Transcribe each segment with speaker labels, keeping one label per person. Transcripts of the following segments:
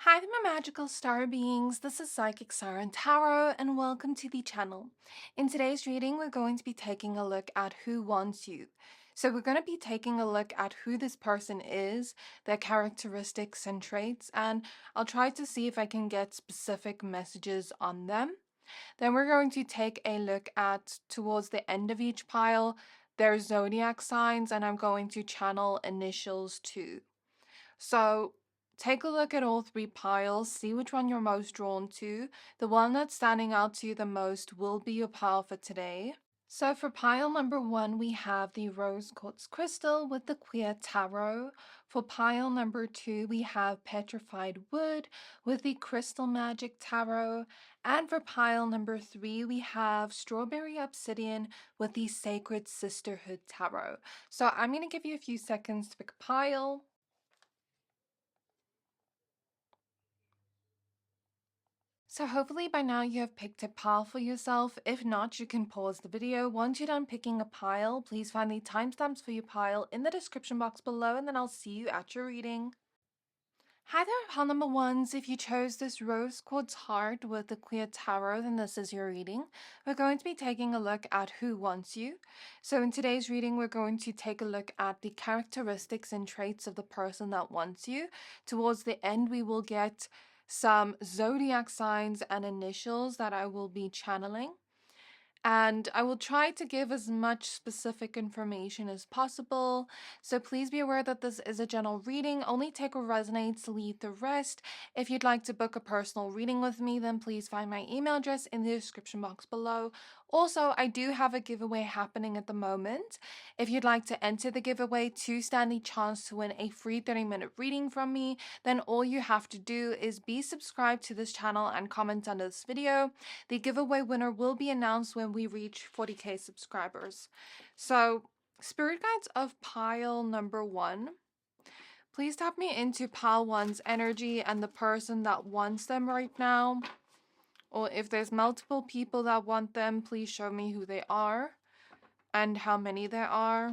Speaker 1: Hi there, my magical star beings. This is Psychic Siren Tarot, and welcome to the channel. In today's reading, we're going to be taking a look at who wants you. So we're going to be taking a look at who this person is, their characteristics and traits, and I'll try to see if I can get specific messages on them. Then we're going to take a look at, towards the end of each pile, their zodiac signs, and I'm going to channel initials too. So take a look at all three piles, see which one you're most drawn to. The one that's standing out to you the most will be your pile for today. So for pile number 1, we have the Rose Quartz Crystal with the Queer Tarot. For pile number 2, we have Petrified Wood with the Crystal Magic Tarot. And for pile number 3, we have Strawberry Obsidian with the Sacred Sisterhood Tarot. So I'm going to give you a few seconds to pick a pile. So hopefully by now you have picked a pile for yourself. If not, you can pause the video. Once you're done picking a pile, please find the timestamps for your pile in the description box below, and then I'll see you at your reading. Hi there, pile number 1s. If you chose this Rose Quartz Heart with the Queer Tarot, then this is your reading. We're going to be taking a look at who wants you. So in today's reading, we're going to take a look at the characteristics and traits of the person that wants you. Towards the end, we will get some zodiac signs and initials that I will be channeling. And I will try to give as much specific information as possible. So please be aware that this is a general reading. Only take what resonates, leave the rest. If you'd like to book a personal reading with me, then please find my email address in the description box below. Also, I do have a giveaway happening at the moment. If you'd like to enter the giveaway to stand a chance to win a free 30-minute reading from me, then all you have to do is be subscribed to this channel and comment under this video. The giveaway winner will be announced when we reach 40k subscribers. So, spirit guides of pile number 1. Please tap me into pile 1's energy and the person that wants them right now. Or if there's multiple people that want them, please show me who they are and how many there are.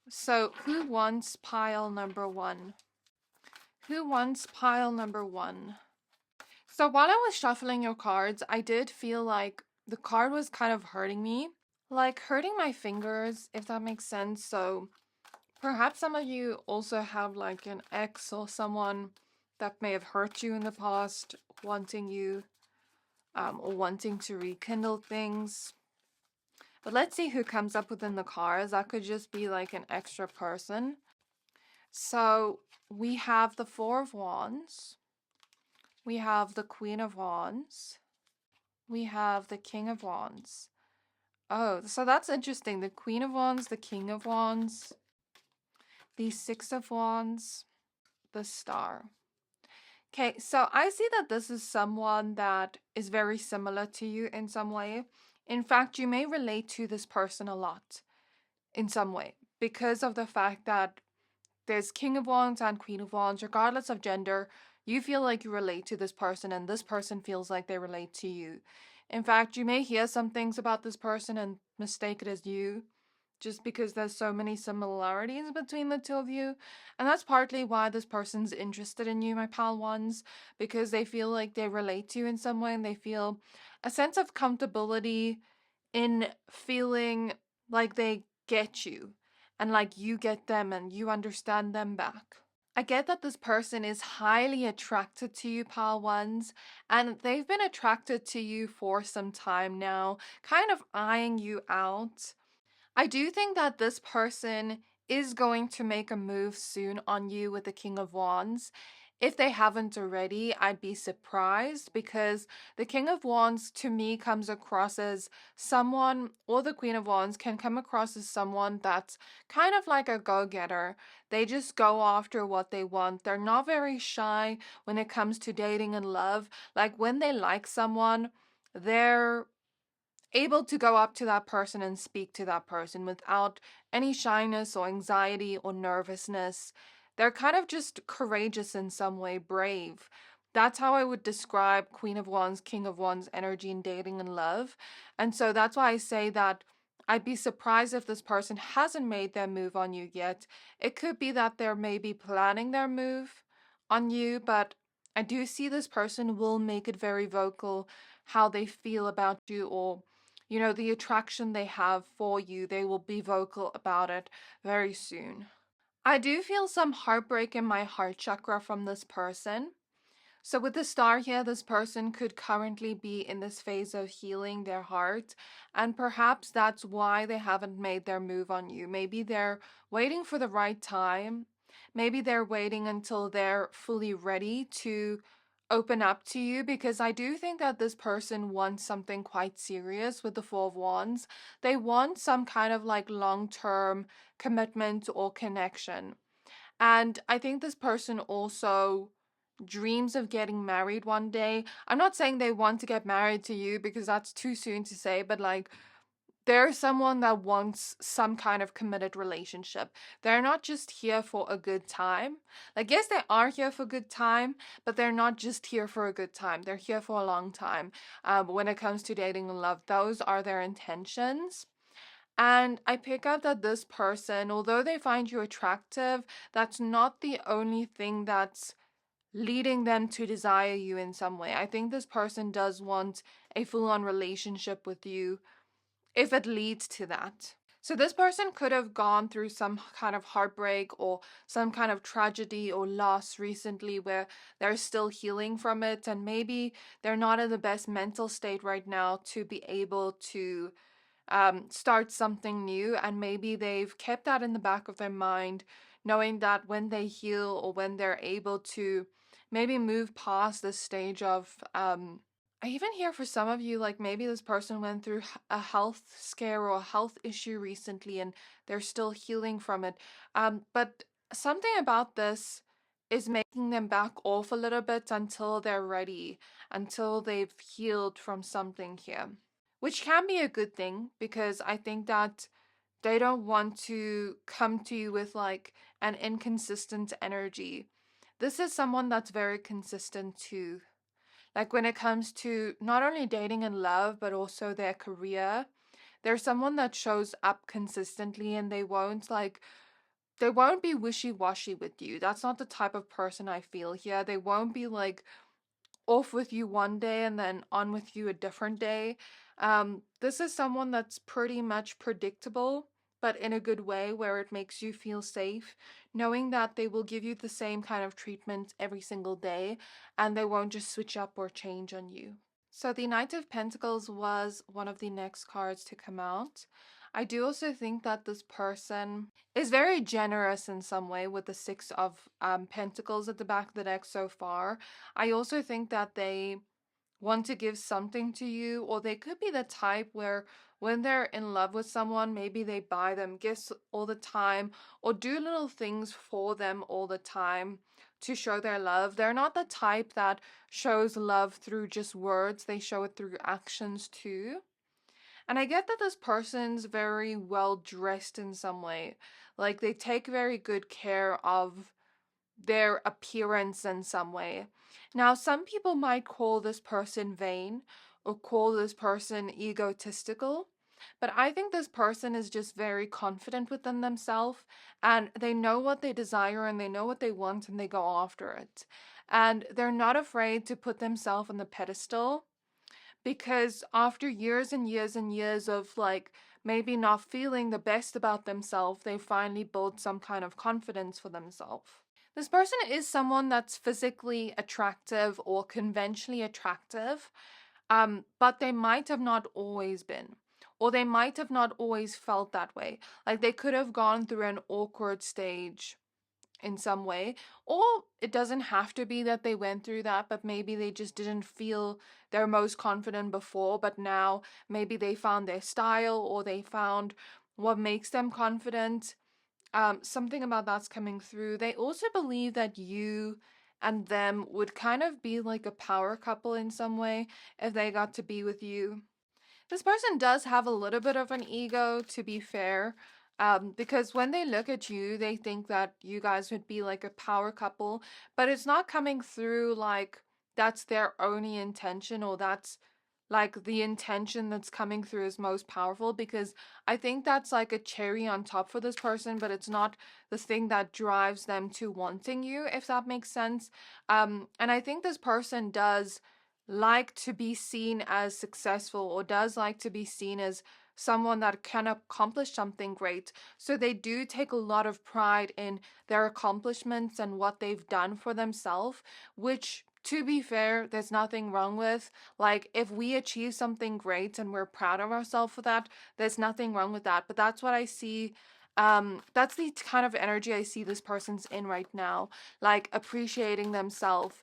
Speaker 1: So, who wants pile number 1? Who wants pile number 1? So while I was shuffling your cards, I did feel like the card was kind of hurting me. Like hurting my fingers, if that makes sense. So perhaps some of you also have like an ex or someone that may have hurt you in the past, wanting you or wanting to rekindle things. But let's see who comes up within the cards. That could just be like an extra person. So we have the Four of Wands. We have the Queen of Wands. We have the King of Wands. Oh, so that's interesting. The Queen of Wands, the King of Wands, the Six of Wands, the Star. Okay, so I see that this is someone that is very similar to you in some way. In fact, you may relate to this person a lot in some way because of the fact that there's King of Wands and Queen of Wands, regardless of gender. You feel like you relate to this person and this person feels like they relate to you. In fact, you may hear some things about this person and mistake it as you, just because there's so many similarities between the two of you. And that's partly why this person's interested in you, my pal ones, because they feel like they relate to you in some way and they feel a sense of comfortability in feeling like they get you and like you get them and you understand them back. I get that this person is highly attracted to you, pal ones, and they've been attracted to you for some time now, kind of eyeing you out. I do think that this person is going to make a move soon on you with the King of Wands. If they haven't already, I'd be surprised because the King of Wands to me comes across as someone, or the Queen of Wands can come across as someone that's kind of like a go-getter. They just go after what they want. They're not very shy when it comes to dating and love. Like when they like someone, they're able to go up to that person and speak to that person without any shyness or anxiety or nervousness. They're kind of just courageous in some way, brave. That's how I would describe Queen of Wands, King of Wands energy in dating and love. And so that's why I say that I'd be surprised if this person hasn't made their move on you yet. It could be that they're maybe planning their move on you, but I do see this person will make it very vocal how they feel about you, or, you know, the attraction they have for you. They will be vocal about it very soon. I do feel some heartbreak in my heart chakra from this person. So with the star here, this person could currently be in this phase of healing their heart, and perhaps that's why they haven't made their move on you. Maybe they're waiting for the right time. Maybe they're waiting until they're fully ready to open up to you, because I do think that this person wants something quite serious with the Four of Wands. They want some kind of like long-term commitment or connection. And I think this person also dreams of getting married one day. I'm not saying they want to get married to you because that's too soon to say, but like they're someone that wants some kind of committed relationship. They're not just here for a good time. Like, yes, they are here for a good time, but they're not just here for a good time. They're here for a long time. When it comes to dating and love, those are their intentions. And I pick up that this person, although they find you attractive, that's not the only thing that's leading them to desire you in some way. I think this person does want a full-on relationship with you if it leads to that. So this person could have gone through some kind of heartbreak or some kind of tragedy or loss recently where they're still healing from it, and maybe they're not in the best mental state right now to be able to start something new, and maybe they've kept that in the back of their mind, knowing that when they heal or when they're able to maybe move past this stage of I even hear for some of you, like maybe this person went through a health scare or a health issue recently and they're still healing from it. But something about this is making them back off a little bit until they're ready, until they've healed from something here, which can be a good thing, because I think that they don't want to come to you with like an inconsistent energy. This is someone that's very consistent too. Like when it comes to not only dating and love, but also their career, they're someone that shows up consistently, and they won't be wishy-washy with you. That's not the type of person I feel here. They won't be like off with you one day and then on with you a different day. This is someone that's pretty much predictable, but in a good way, where it makes you feel safe, knowing that they will give you the same kind of treatment every single day and they won't just switch up or change on you. So the Knight of Pentacles was one of the next cards to come out. I do also think that this person is very generous in some way with the Six of Pentacles at the back of the deck so far. I also think that they want to give something to you, or they could be the type where when they're in love with someone, maybe they buy them gifts all the time or do little things for them all the time to show their love. They're not the type that shows love through just words, they show it through actions too. And I get that this person's very well dressed in some way. Like they take very good care of their appearance in some way. Now, some people might call this person vain or call this person egotistical, but I think this person is just very confident within themselves, and they know what they desire and they know what they want and they go after it. And they're not afraid to put themselves on the pedestal, because after years and years and years of like maybe not feeling the best about themselves, they finally build some kind of confidence for themselves. This person is someone that's physically attractive or conventionally attractive, but they might have not always been, or they might have not always felt that way. Like they could have gone through an awkward stage in some way, or it doesn't have to be that they went through that, but maybe they just didn't feel their most confident before, but now maybe they found their style or they found what makes them confident. Something about that's coming through. They also believe that you and them would kind of be like a power couple in some way if they got to be with you. This person does have a little bit of an ego, to be fair, because when they look at you, they think that you guys would be like a power couple, but it's not coming through like that's their only intention or that's like the intention that's coming through is most powerful, because I think that's like a cherry on top for this person, but it's not the thing that drives them to wanting you, if that makes sense. And I think this person does like to be seen as successful, or does like to be seen as someone that can accomplish something great. So they do take a lot of pride in their accomplishments and what they've done for themselves, which, to be fair, there's nothing wrong with. Like, if we achieve something great and we're proud of ourselves for that, there's nothing wrong with that. But that's what I see. That's the kind of energy I see this person's in right now, like appreciating themselves,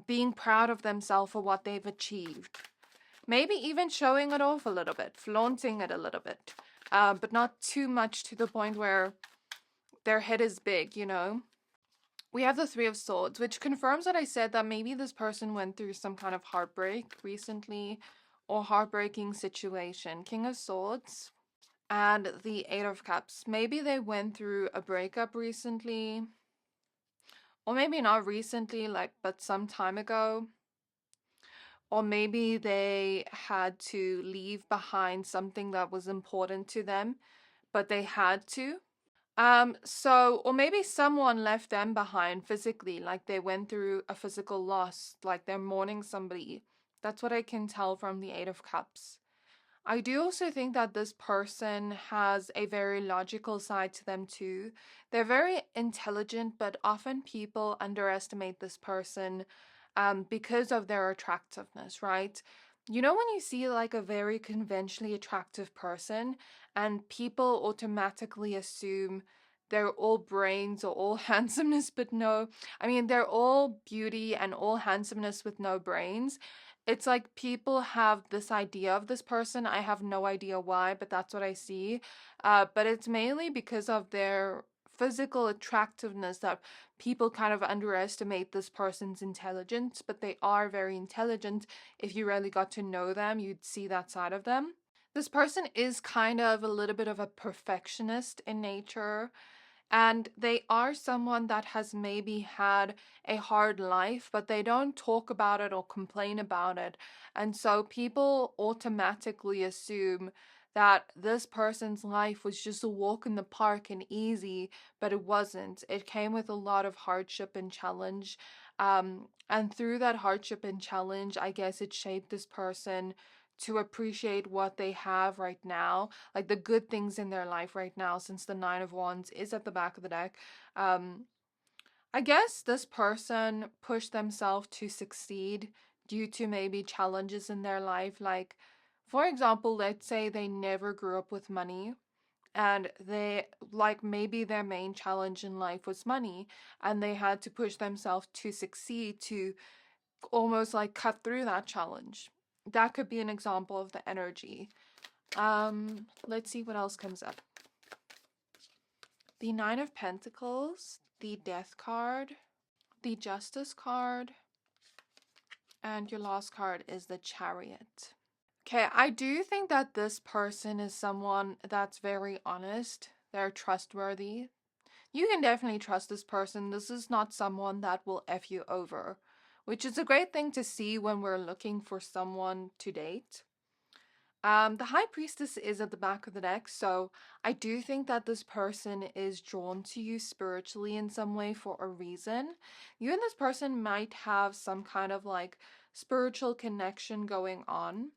Speaker 1: being proud of themselves for what they've achieved. Maybe even showing it off a little bit, flaunting it a little bit, but not too much to the point where their head is big, you know? We have the Three of Swords, which confirms what I said, that maybe this person went through some kind of heartbreak recently, or heartbreaking situation. King of Swords and the Eight of Cups. Maybe they went through a breakup recently, or maybe not recently, like, but some time ago. Or maybe they had to leave behind something that was important to them, but they had to. Or maybe someone left them behind physically, like they went through a physical loss, like they're mourning somebody. That's what I can tell from the Eight of Cups. I do also think that this person has a very logical side to them too. They're very intelligent, but often people underestimate this person because of their attractiveness, right? You know, when you see like a very conventionally attractive person and people automatically assume they're all brains or all handsomeness, but no, I mean, they're all beauty and all handsomeness with no brains. It's like people have this idea of this person. I have no idea why, but that's what I see. But it's mainly because of their physical attractiveness that people kind of underestimate this person's intelligence, but they are very intelligent. If you really got to know them, you'd see that side of them. This person is kind of a little bit of a perfectionist in nature. And they are someone that has maybe had a hard life, but they don't talk about it or complain about it. And so people automatically assume that this person's life was just a walk in the park and easy, but it wasn't. It came with a lot of hardship and challenge. And through that hardship and challenge, I guess it shaped this person to appreciate what they have right now, like the good things in their life right now, since the Nine of Wands is at the back of the deck. I guess this person pushed themselves to succeed due to maybe challenges in their life. Like, for example, let's say they never grew up with money, and they, like, maybe their main challenge in life was money, and they had to push themselves to succeed, to almost like cut through that challenge. That could be an example of the energy. Let's see what else comes up. The Nine of Pentacles, the Death card, the Justice card, and your last card is the Chariot. Okay, I do think that this person is someone that's very honest. They're trustworthy. You can definitely trust this person. This is not someone that will F you over, which is a great thing to see when we're looking for someone to date. The High Priestess is at the back of the deck, so I do think that this person is drawn to you spiritually in some way for a reason. You and this person might have some kind of like spiritual connection going on.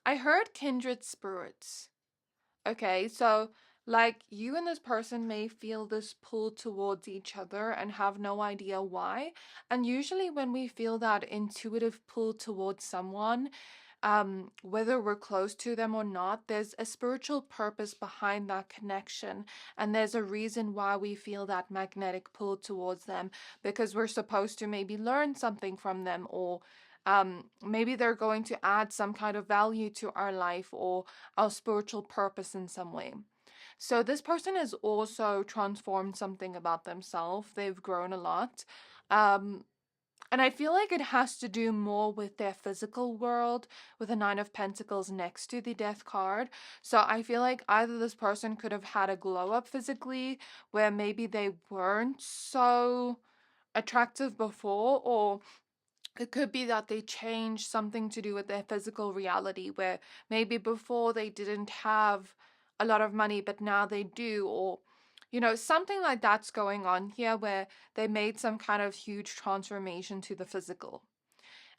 Speaker 1: I heard kindred spirits. Okay, so like you and this person may feel this pull towards each other and have no idea why. And usually when we feel that intuitive pull towards someone, whether we're close to them or not, there's a spiritual purpose behind that connection. And there's a reason why we feel that magnetic pull towards them, because we're supposed to maybe learn something from them, or maybe they're going to add some kind of value to our life or our spiritual purpose in some way. So this person has also transformed something about themselves. They've grown a lot. And I feel like it has to do more with their physical world, with the Nine of Pentacles next to the Death card. So I feel like either this person could have had a glow up physically, where maybe they weren't so attractive before, or It could be that they change something to do with their physical reality, where maybe before they didn't have a lot of money, but now they do, or, something like that's going on here where they made some kind of huge transformation to the physical.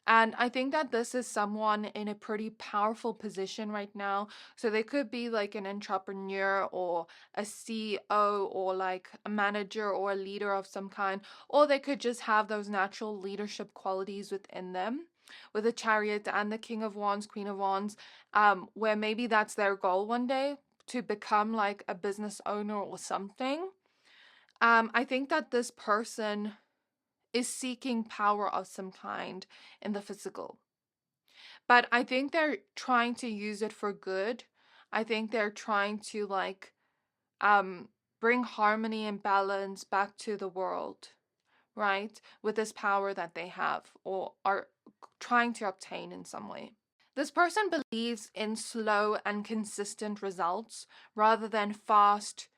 Speaker 1: And I think that this is someone in a pretty powerful position right now. So they could be like an entrepreneur or a CEO or like a manager or a leader of some kind, or they could just have those natural leadership qualities within them. With the Chariot and the King of Wands, Queen of Wands, where maybe that's their goal one day to become like a business owner or something. I think that this person is seeking power of some kind in the physical. But I think they're trying to use it for good. I think they're trying to um bring harmony and balance back to the world, right? With this power that they have or are trying to obtain in some way. This person believes in slow and consistent results rather than fast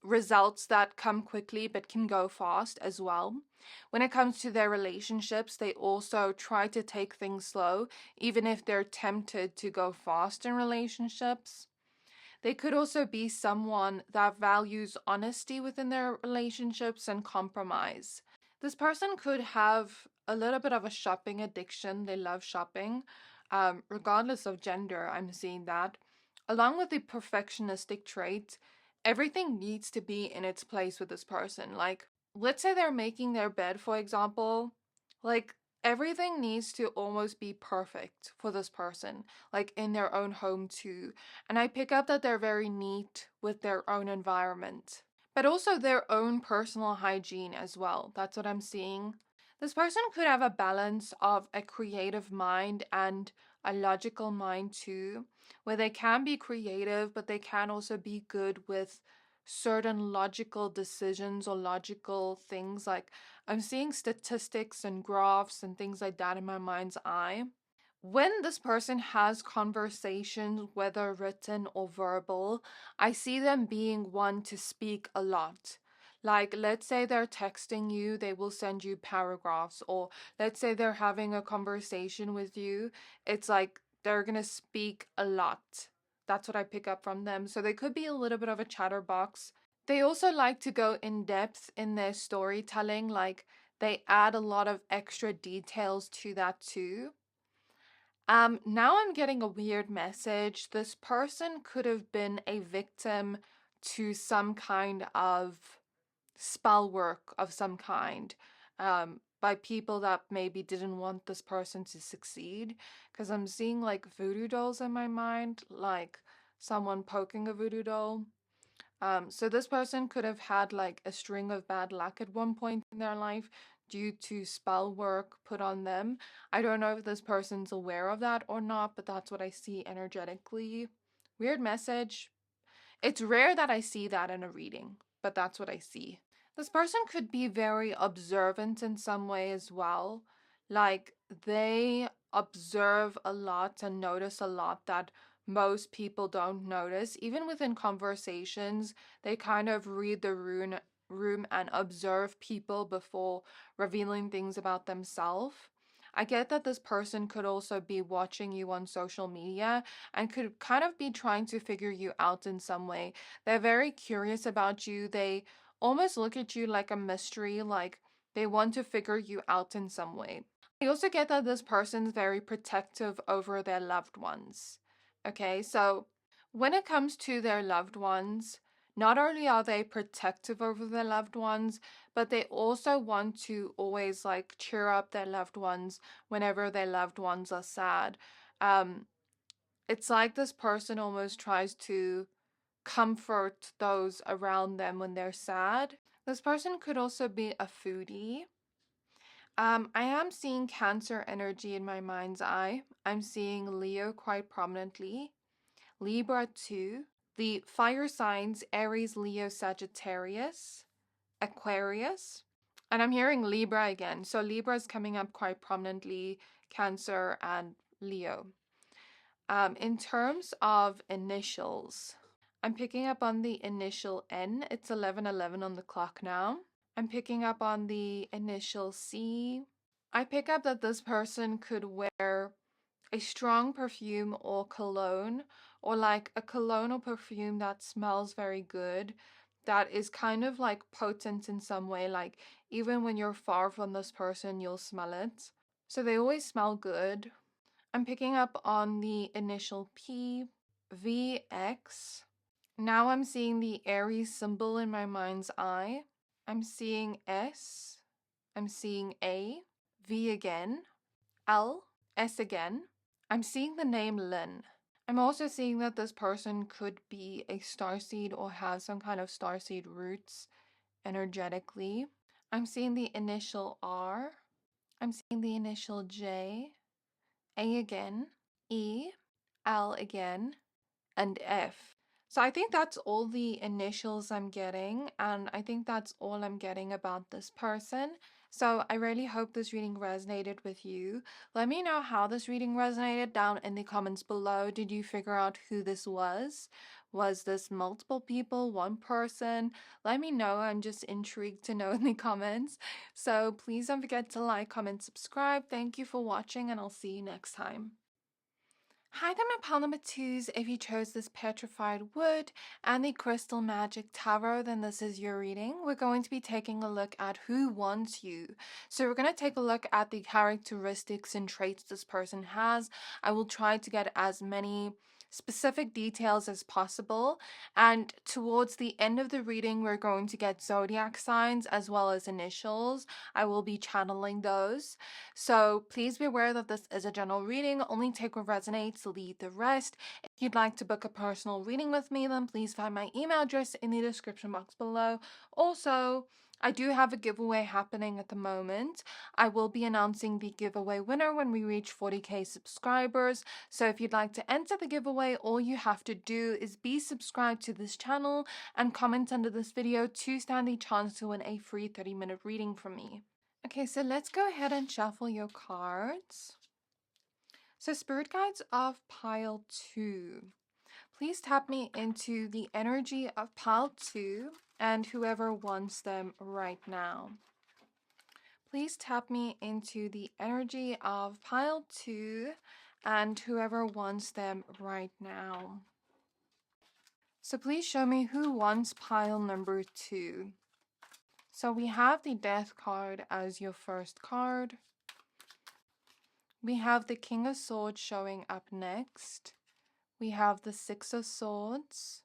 Speaker 1: results that come quickly but can go fast as well. When it comes to their relationships, they also try to take things slow, even if they're tempted to go fast in relationships. They could also be someone that values honesty within their relationships and compromise. This person could have a little bit of a shopping addiction. They love shopping, regardless of gender. I'm seeing that. Along with the perfectionistic trait, everything needs to be in its place with this person. Like, let's say they're making their bed, for example. Like, everything needs to almost be perfect for this person, like in their own home too. And I pick up that they're very neat with their own environment, but also their own personal hygiene as well. That's what I'm seeing. This person could have a balance of a creative mind and a logical mind too, where they can be creative, but they can also be good with certain logical decisions or logical things. Like, I'm seeing statistics and graphs and things like that in my mind's eye. When this person has conversations, whether written or verbal, I see them being one to speak a lot. Like, let's say they're texting you, they will send you paragraphs, or let's say they're having a conversation with you, it's like they're gonna speak a lot. That's what I pick up from them. So they could be a little bit of a chatterbox. They also like to go in depth in their storytelling, like they add a lot of extra details to that too. Now I'm getting a weird message. This person could have been a victim to some kind of spell work of some kind, by people that maybe didn't want this person to succeed. Because I'm seeing like voodoo dolls in my mind, like someone poking a voodoo doll. So this person could have had like a string of bad luck at one point in their life due to spell work put on them. I don't know if this person's aware of that or not, but that's what I see energetically. Weird message. It's rare that I see that in a reading, but that's what I see. This person could be very observant in some way as well. Like they observe a lot and notice a lot that most people don't notice. Even within conversations, they kind of read the room and observe people before revealing things about themselves. I get that this person could also be watching you on social media and could kind of be trying to figure you out in some way. They're very curious about you. They almost look at you like a mystery, like they want to figure you out in some way. I also get that this person's very protective over their loved ones. Okay, so when it comes to their loved ones, not only are they protective over their loved ones, but they also want to always like cheer up their loved ones whenever their loved ones are sad. Um, it's like this person almost tries to comfort those around them when they're sad. This person could also be a foodie. I am seeing Cancer energy in my mind's eye. I'm seeing Leo quite prominently. Libra too. The fire signs Aries, Leo, Sagittarius, Aquarius. And I'm hearing Libra again. So Libra is coming up quite prominently, Cancer and Leo. In terms of initials, I'm picking up on the initial N. It's 11:11 on the clock now. I'm picking up on the initial C. I pick up that this person could wear a strong perfume or cologne, or like a cologne or perfume that smells very good, that is kind of like potent in some way, like even when you're far from this person, you'll smell it. So they always smell good. I'm picking up on the initial P, V, X. Now I'm seeing the Aries symbol in my mind's eye. I'm seeing S. I'm seeing A, V again, L, S again. I'm seeing the name Lynn. I'm also seeing that this person could be a starseed or have some kind of starseed roots energetically. I'm seeing the initial R. I'm seeing the initial J, A again, E, L again, and F. So I think that's all the initials I'm getting, and I think that's all I'm getting about this person. So I really hope this reading resonated with you. Let me know how this reading resonated down in the comments below. Did you figure out who this was? Was this multiple people, one person? Let me know. I'm just intrigued to know in the comments. So please don't forget to like, comment, subscribe. Thank you for watching, and I'll see you next time. Hi there, my pile number twos. If you chose this Petrified Wood and the Crystal Magic Tarot, then this is your reading. We're going to be taking a look at who wants you. So we're going to take a look at the characteristics and traits this person has. I will try to get as many specific details as possible, and towards the end of the reading we're going to get zodiac signs as well as initials. I will be channeling those, so please be aware that this is a general reading. Only take what resonates, leave the rest. If you'd like to book a personal reading with me, then please find my email address in the description box below. Also, I do have a giveaway happening at the moment. I will be announcing the giveaway winner when we reach 40k subscribers. So if you'd like to enter the giveaway, all you have to do is be subscribed to this channel and comment under this video to stand the chance to win a free 30-minute reading from me. Okay, so let's go ahead and shuffle your cards. So Spirit Guides of Pile 2. Please tap me into the energy of Pile 2 and whoever wants them right now. Please tap me into the energy of Pile 2 and whoever wants them right now. So please show me who wants pile number 2. So we have the Death card as your first card. We have the King of Swords showing up next. We have the Six of Swords.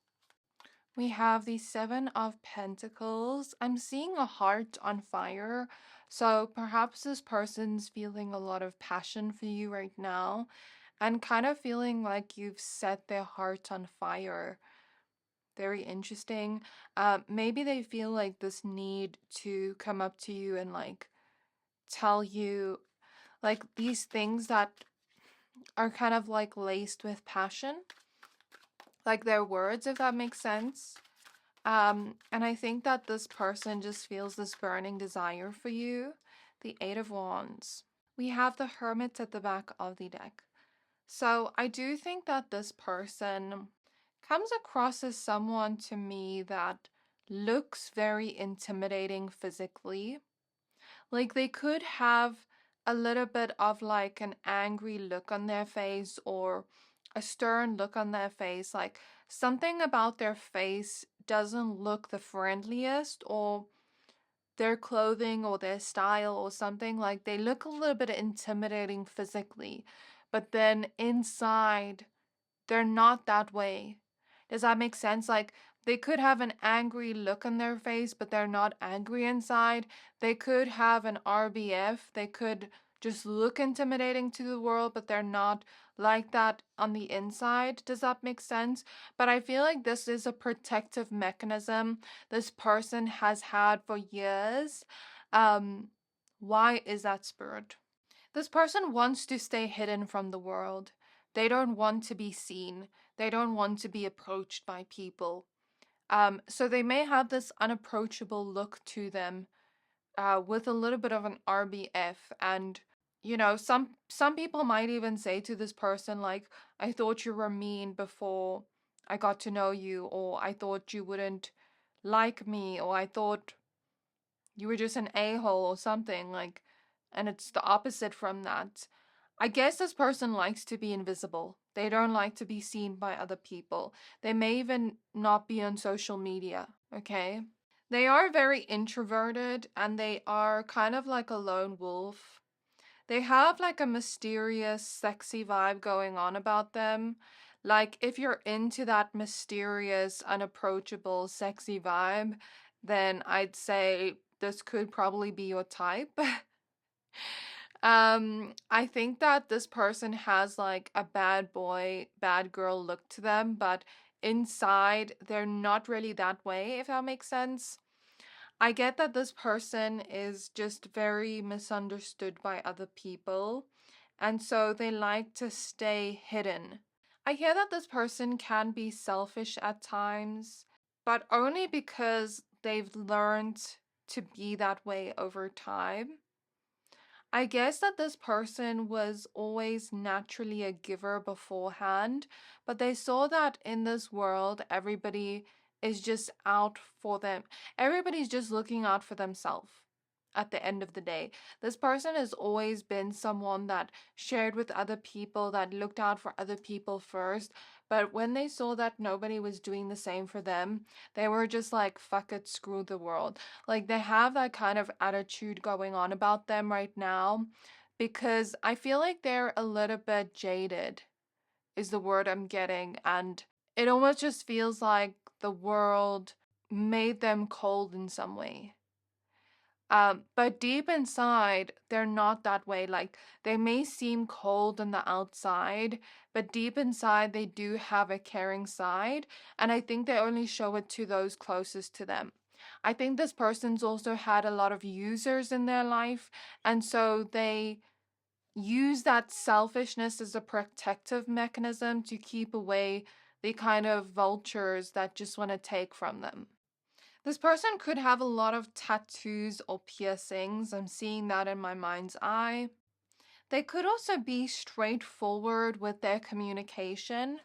Speaker 1: We have the Seven of Pentacles. I'm seeing a heart on fire. So perhaps this person's feeling a lot of passion for you right now and kind of feeling like you've set their heart on fire. Very interesting. Maybe they feel like this need to come up to you and like tell you like these things that are kind of like laced with passion, like their words, if that makes sense. And I think that this person just feels this burning desire for you. The Eight of Wands. We have the Hermit at the back of the deck. So I do think that this person comes across as someone to me that looks very intimidating physically. Like they could have a little bit of like an angry look on their face or a stern look on their face. Like something about their face doesn't look the friendliest, or their clothing or their style or something. Like they look a little bit intimidating physically, but then inside they're not that way. Does that make sense? Like they could have an angry look on their face, but they're not angry inside. They could have an RBF. They could just look intimidating to the world, but they're not like that on the inside. Does that make sense? But I feel like this is a protective mechanism this person has had for years. Why is that, Spirit? This person wants to stay hidden from the world. They don't want to be seen. They don't want to be approached by people. So they may have this unapproachable look to them, with a little bit of an RBF. And, you know, some people might even say to this person, like, I thought you were mean before I got to know you, or I thought you wouldn't like me, or I thought you were just an a-hole or something. Like, and it's the opposite from that. I guess this person likes to be invisible. They don't like to be seen by other people. They may even not be on social media, okay? They are very introverted and they are kind of like a lone wolf. They have like a mysterious, sexy vibe going on about them. Like, if you're into that mysterious, unapproachable, sexy vibe, then I'd say this could probably be your type. I think that this person has like a bad boy, bad girl look to them, but inside they're not really that way, if that makes sense. I get that this person is just very misunderstood by other people, and so they like to stay hidden. I hear that this person can be selfish at times, but only because they've learned to be that way over time. I guess that this person was always naturally a giver beforehand, but they saw that in this world, everybody is just out for them. Everybody's just looking out for themselves at the end of the day. This person has always been someone that shared with other people, that looked out for other people first. But when they saw that nobody was doing the same for them, they were just like, fuck it, screw the world. Like, they have that kind of attitude going on about them right now because I feel like they're a little bit jaded, is the word I'm getting. And it almost just feels like the world made them cold in some way. But deep inside, they're not that way. Like, they may seem cold on the outside, but deep inside, they do have a caring side. And I think they only show it to those closest to them. I think this person's also had a lot of users in their life. And so they use that selfishness as a protective mechanism to keep away the kind of vultures that just want to take from them. This person could have a lot of tattoos or piercings. I'm seeing that in my mind's eye. They could also be straightforward with their communication.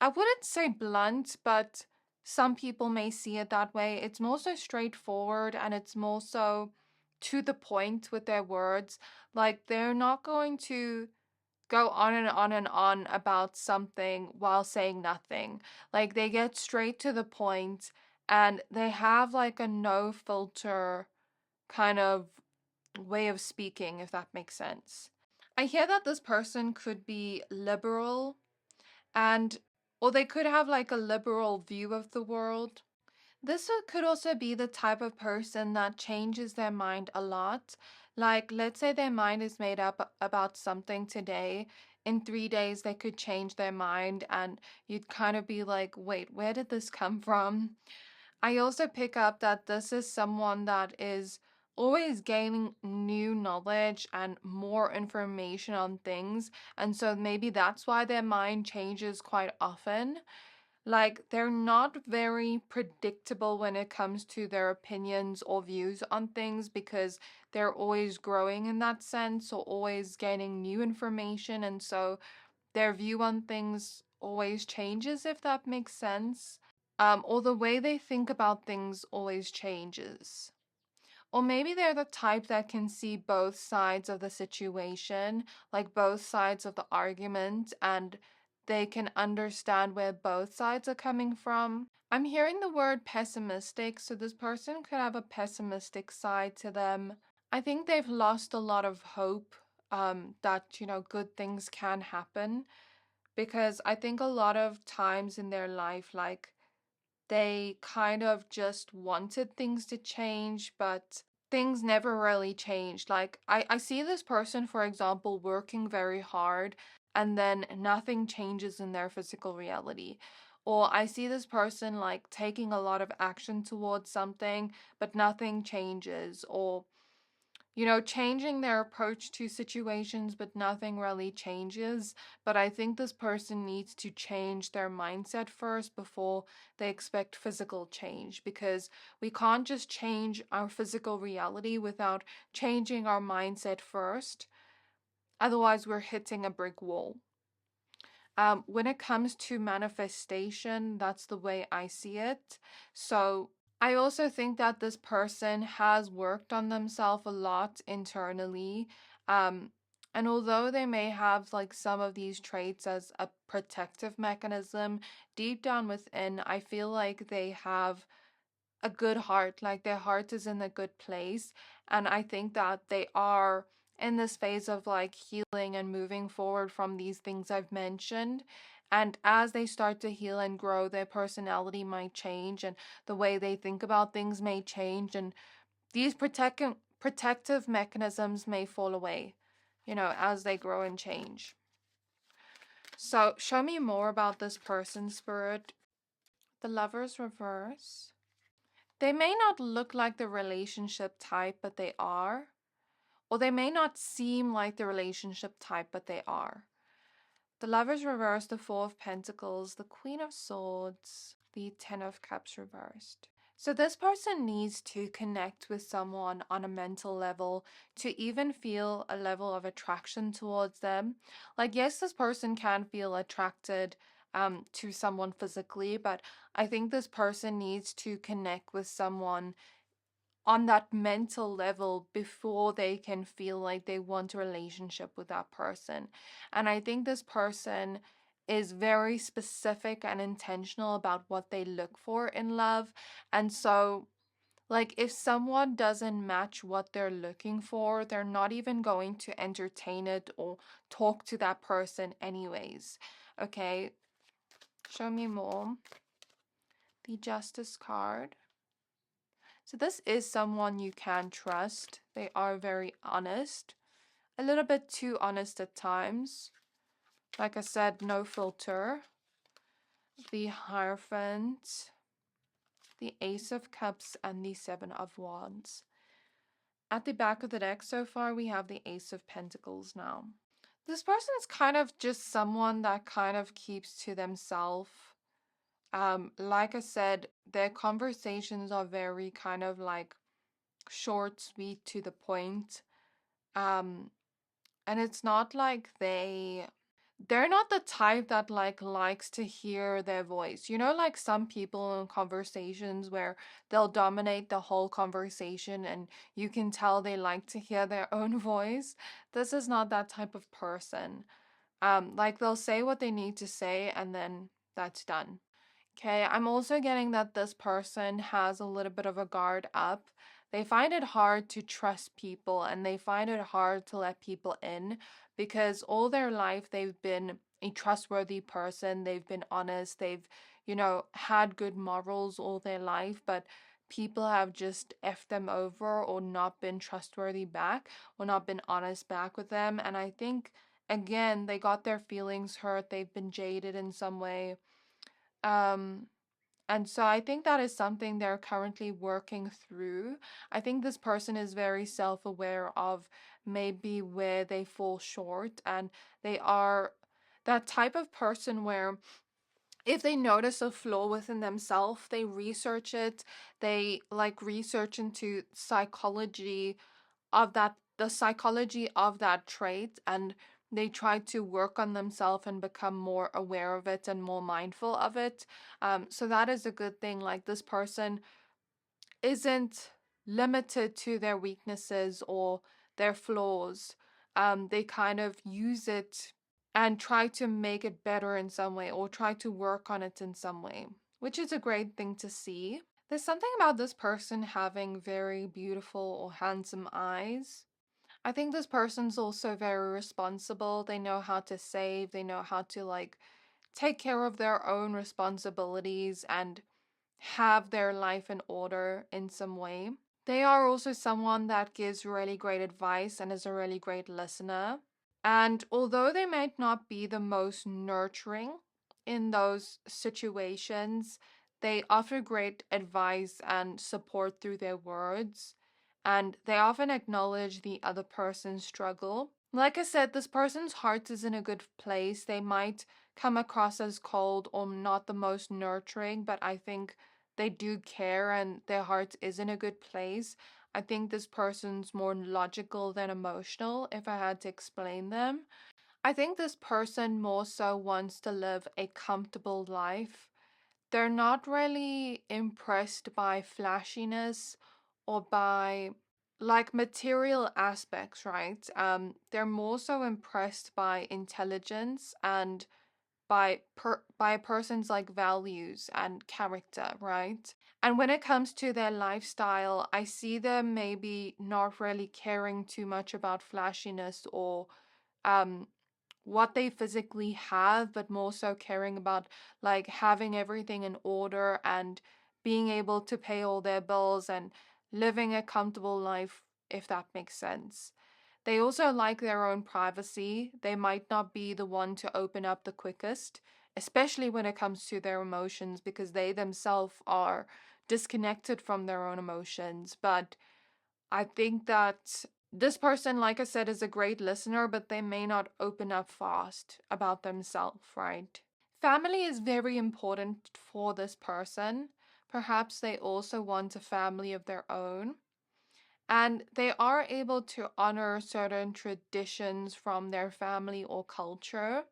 Speaker 1: I wouldn't say blunt, but some people may see it that way. It's more so straightforward and it's more so to the point with their words. Like, they're not going to go on and on and on about something while saying nothing. Like, they get straight to the point and they have like a no filter kind of way of speaking, if that makes sense. I hear that this person could be liberal and or they could have like a liberal view of the world. This could also be the type of person that changes their mind a lot. Like, let's say their mind is made up about something today. In 3 days, they could change their mind, and you'd kind of be like, wait, where did this come from? I also pick up that this is someone that is always gaining new knowledge and more information on things. And so maybe that's why their mind changes quite often. Like, they're not very predictable when it comes to their opinions or views on things because they're always growing in that sense or always gaining new information. And so their view on things always changes, if that makes sense. Or the way they think about things always changes. Or maybe they're the type that can see both sides of the situation, like both sides of the argument, and they can understand where both sides are coming from. I'm hearing the word pessimistic, so this person could have a pessimistic side to them. I think they've lost a lot of hope that, good things can happen because I think a lot of times in their life, like, they kind of just wanted things to change, but things never really changed. Like, I see this person, for example, working very hard and then nothing changes in their physical reality. Or I see this person like taking a lot of action towards something, but nothing changes. Or changing their approach to situations, but nothing really changes. But I think this person needs to change their mindset first before they expect physical change, because we can't just change our physical reality without changing our mindset first. Otherwise, we're hitting a brick wall. When it comes to manifestation, that's the way I see it. So I also think that this person has worked on themselves a lot internally. And although they may have like some of these traits as a protective mechanism, deep down within, I feel like they have a good heart, like their heart is in a good place. And I think that they are in this phase of like healing and moving forward from these things I've mentioned. And as they start to heal and grow, their personality might change and the way they think about things may change. And these protective mechanisms may fall away, as they grow and change. So show me more about this person, Spirit. The Lover's reverse. They may not look like the relationship type, but they are. Or they may not seem like the relationship type, but they are. The Lovers reversed, the Four of Pentacles, the Queen of Swords, the Ten of Cups reversed. So this person needs to connect with someone on a mental level to even feel a level of attraction towards them. Like, yes, this person can feel attracted to someone physically, but I think this person needs to connect with someone on that mental level before they can feel like they want a relationship with that person. And I think this person is very specific and intentional about what they look for in love. And so, like, if someone doesn't match what they're looking for, they're not even going to entertain it or talk to that person anyways. Okay, show me more. The Justice card. So this is someone you can trust. They are very honest, a little bit too honest at times. Like I said, no filter. The Hierophant, the Ace of Cups, and the Seven of Wands. At the back of the deck so far, we have the Ace of Pentacles now. This person is kind of just someone that kind of keeps to themselves. Like I said, their conversations are very kind of like short, sweet, to the point. And it's not like they're not the type that like likes to hear their voice. Like some people in conversations where they'll dominate the whole conversation and you can tell they like to hear their own voice. This is not that type of person. Like they'll say what they need to say and then that's done. Okay, I'm also getting that this person has a little bit of a guard up. They find it hard to trust people and they find it hard to let people in because all their life they've been a trustworthy person. They've been honest. They've, had good morals all their life, but people have just effed them over or not been trustworthy back or not been honest back with them. And I think, again, they got their feelings hurt. They've been jaded in some way. Um, and so I think that is something they're currently working through. I think this person is very self-aware of maybe where they fall short, and they are that type of person where if they notice a flaw within themselves, they research it. They like research into the psychology of that trait, and they try to work on themselves and become more aware of it and more mindful of it. So that is a good thing. Like this person isn't limited to their weaknesses or their flaws. They kind of use it and try to make it better in some way or try to work on it in some way, which is a great thing to see. There's something about this person having very beautiful or handsome eyes. I think this person's also very responsible. They know how to save, they know how to like take care of their own responsibilities and have their life in order in some way. They are also someone that gives really great advice and is a really great listener. And although they might not be the most nurturing in those situations, they offer great advice and support through their words. And they often acknowledge the other person's struggle. Like I said, this person's heart is in a good place. They might come across as cold or not the most nurturing, but I think they do care and their heart is in a good place. I think this person's more logical than emotional, if I had to explain them. I think this person more so wants to live a comfortable life. they're not really impressed by flashiness or by like material aspects, right? They're more so impressed by intelligence and by a person's like values and character, right? And when it comes to their lifestyle, I see them maybe not really caring too much about flashiness or um what they physically have, but more so caring about like having everything in order and being able to pay all their bills and living a comfortable life, if that makes sense. They also like their own privacy. They might not be the one to open up the quickest, especially when it comes to their emotions, because they themselves are disconnected from their own emotions. But I think that this person, like I said, is a great listener, but they may not open up fast about themselves, right? Family is very important for this person. Perhaps they also want a family of their own. And they are able to honor certain traditions from their family or culture.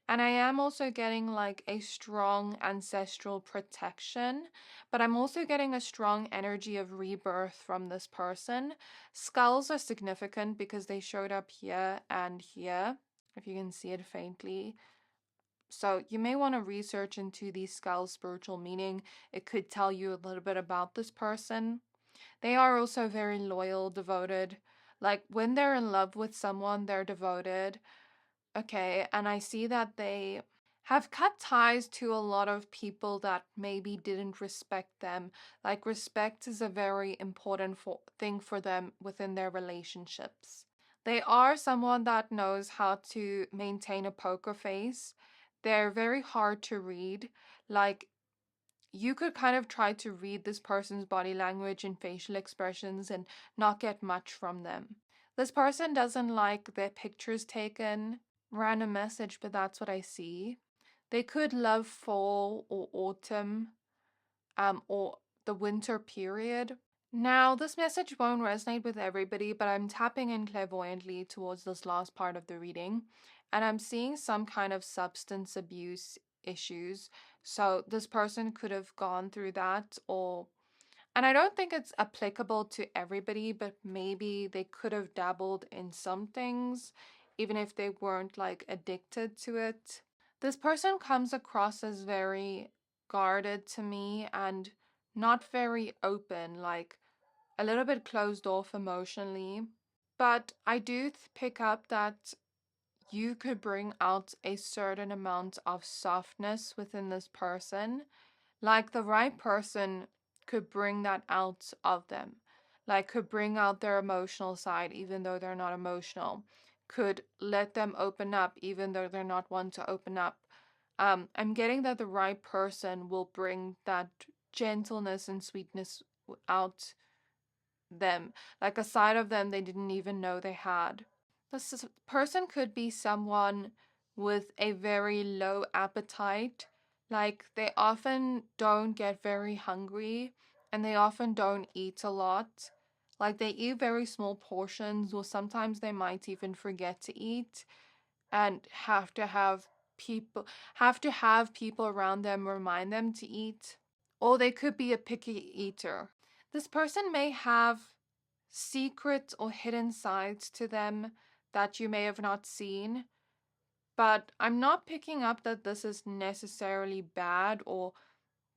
Speaker 1: And I am also getting like a strong ancestral protection, but I'm also getting a strong energy of rebirth from this person. Skulls are significant because they showed up here and here, if you can see it faintly. So you may want to research into these skulls' spiritual meaning. It could tell you a little bit about this person. They are also very loyal, devoted. Like when they're in love with someone, they're devoted. Okay, and I see that they have cut ties to a lot of people that maybe didn't respect them. Like respect is a very important thing for them within their relationships. They are someone that knows how to maintain a poker face. They're very hard to read. Like you could kind of try to read this person's body language and facial expressions and not get much from them. This person doesn't like their pictures taken. Random message, but that's what I see. They could love fall or autumn, or the winter period. Now, this message won't resonate with everybody, but I'm tapping in clairvoyantly towards this last part of the reading, and I'm seeing some kind of substance abuse issues. So, this person could have gone through that, and I don't think it's applicable to everybody, but maybe they could have dabbled in some things, even if they weren't like addicted to it. This person comes across as very guarded to me and not very open, like a little bit closed off emotionally. But I do pick up that you could bring out a certain amount of softness within this person. Like the right person could bring that out of them. Like could bring out their emotional side even though they're not emotional. Could let them open up even though they're not one to open up. I'm getting that the right person will bring that gentleness and sweetness out them, like a side of them they didn't even know they had. This person could be someone with a very low appetite, like they often don't get very hungry and they often don't eat a lot. Like they eat very small portions, or sometimes they might even forget to eat and have people around them remind them to eat. Or they could be a picky eater. This person may have secret or hidden sides to them that you may have not seen, but I'm not picking up that this is necessarily bad or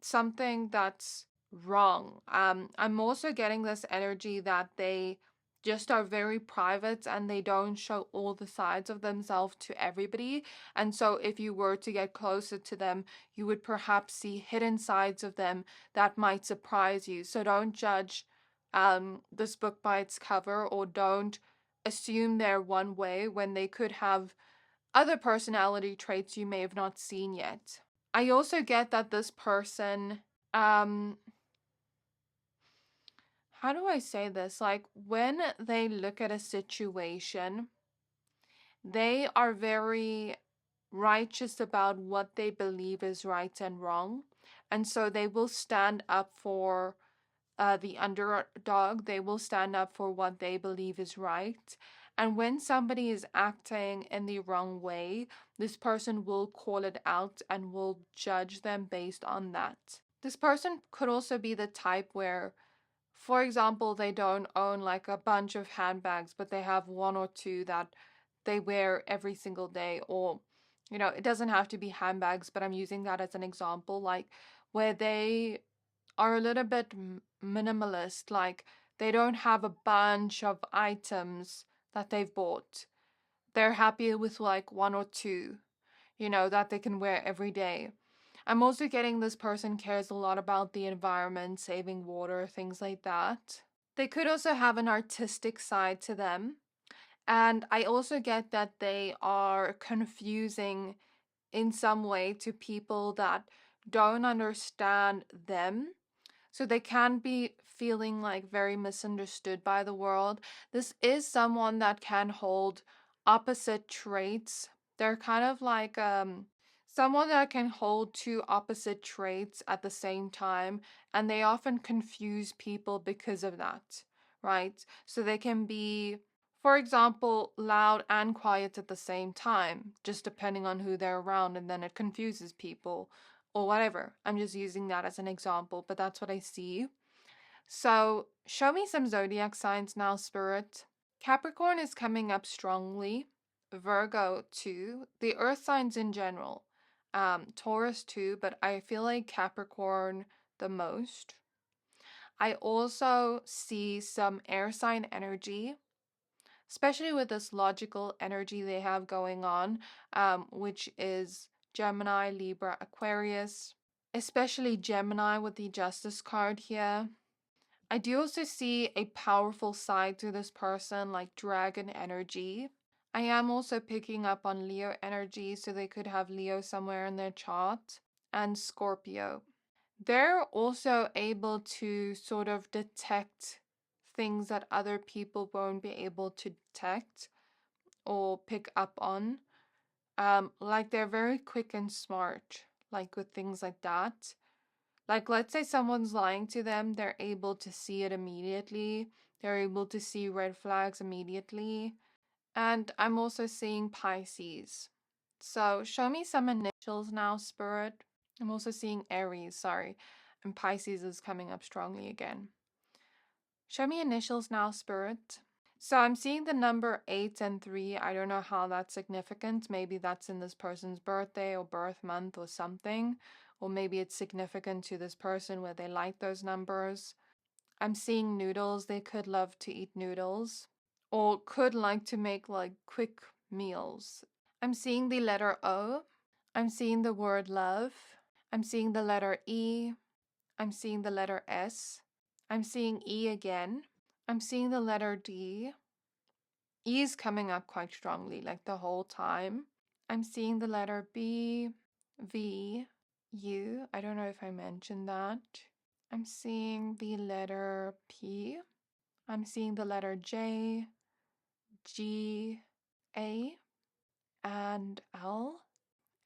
Speaker 1: something that's wrong. I'm also getting this energy that they just are very private and they don't show all the sides of themselves to everybody. And so if you were to get closer to them, you would perhaps see hidden sides of them that might surprise you. So don't judge this book by its cover, or don't assume they're one way when they could have other personality traits you may have not seen yet. I also get that this person, how do I say this? Like when they look at a situation, they are very righteous about what they believe is right and wrong. And so they will stand up for the underdog. They will stand up for what they believe is right. And when somebody is acting in the wrong way, this person will call it out and will judge them based on that. This person could also be the type where, for example, they don't own like a bunch of handbags, but they have one or two that they wear every single day. Or, you know, it doesn't have to be handbags, but I'm using that as an example, like where they are a little bit minimalist, like they don't have a bunch of items that they've bought. They're happy with like one or two, you know, that they can wear every day. I'm also getting this person cares a lot about the environment, saving water, things like that. They could also have an artistic side to them. And I also get that they are confusing in some way to people that don't understand them. So they can be feeling like very misunderstood by the world. This is someone that can hold opposite traits. They're kind of like someone that can hold two opposite traits at the same time, and they often confuse people because of that, right? So they can be, for example, loud and quiet at the same time, just depending on who they're around, and then it confuses people or whatever. I'm just using that as an example, but that's what I see. So show me some zodiac signs now, Spirit. Capricorn is coming up strongly. Virgo too. The earth signs in general. Taurus too, but I feel like Capricorn the most. I also see some air sign energy, especially with this logical energy they have going on, which is Gemini, Libra, Aquarius, especially Gemini with the Justice card here. I do also see a powerful side to this person, like dragon energy. I am also picking up on Leo energy, so they could have Leo somewhere in their chart, and Scorpio. They're also able to sort of detect things that other people won't be able to detect or pick up on. Like they're very quick and smart, like with things like that. Like, let's say someone's lying to them, they're able to see it immediately. They're able to see red flags immediately. And I'm also seeing Pisces. So show me some initials now, Spirit. I'm also seeing Aries, sorry. And Pisces is coming up strongly again. Show me initials now, Spirit. So I'm seeing the number 8 and 3. I don't know how that's significant. Maybe that's in this person's birthday or birth month or something. Or maybe it's significant to this person where they like those numbers. I'm seeing noodles. They could love to eat noodles. Or could like to make like quick meals. I'm seeing the letter O. I'm seeing the word love. I'm seeing the letter E. I'm seeing the letter S. I'm seeing E again. I'm seeing the letter D. E is coming up quite strongly, like the whole time. I'm seeing the letter B, V, U. I don't know if I mentioned that. I'm seeing the letter P. I'm seeing the letter J, G, A, and L,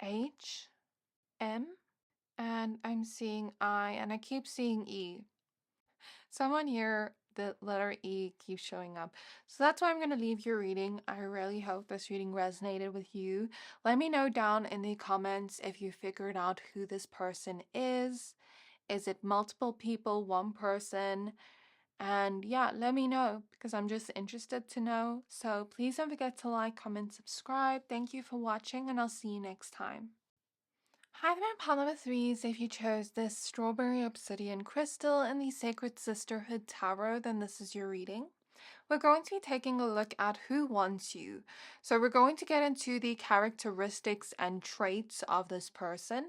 Speaker 1: H, M, and I'm seeing I, and I keep seeing E. Someone here, the letter E keeps showing up. So that's why I'm going to leave your reading. I really hope this reading resonated with you. Let me know down in the comments if you figured out who this person is. Is it multiple people, one person? And yeah, let me know because I'm just interested to know. So please don't forget to like, comment, subscribe. Thank you for watching, and I'll see you next time. Hi there, Paloma 3s. If you chose this strawberry obsidian crystal in the Sacred Sisterhood Tarot, then this is your reading. We're going to be taking a look at who wants you. So we're going to get into the characteristics and traits of this person.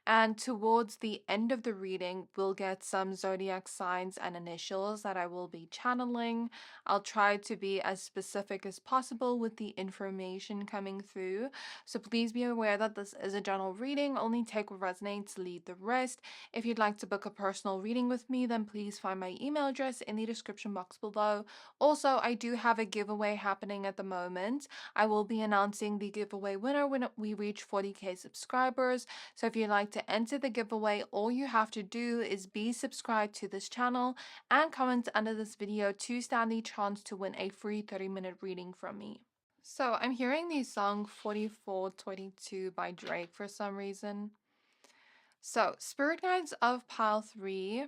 Speaker 1: And towards the end of the reading, we'll get some zodiac signs and initials that I will be channeling. I'll try to be as specific as possible with the information coming through. So please be aware that this is a general reading. Only take what resonates, leave the rest. If you'd like to book a personal reading with me, then please find my email address in the description box below. Also, I do have a giveaway happening at the moment. I will be announcing the giveaway winner when we reach 40k subscribers. So if you'd like to enter the giveaway, all you have to do is be subscribed to this channel and comment under this video to stand the chance to win a free 30-minute reading from me. So I'm hearing the song 4422 by Drake for some reason. So, Spirit Guides of Pile 3,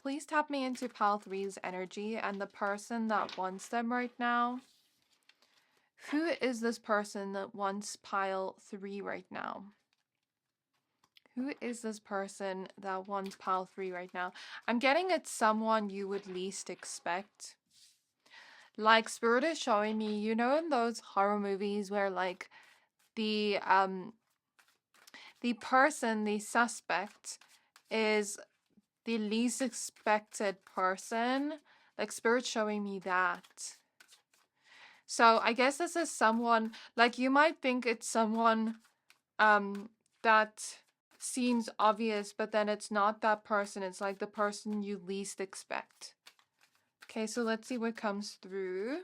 Speaker 1: please tap me into Pile 3's energy and the person that wants them right now. Who is this person that wants Pile 3 right now? Who is this person that wants Pile 3 right now? I'm getting it's someone you would least expect. Like, Spirit is showing me, you know, in those horror movies where like the person, the suspect, is the least expected person. Like, Spirit showing me that. So I guess this is someone, like, you might think it's someone that seems obvious, but then it's not that person. It's like the person you least expect. Okay, so let's see what comes through.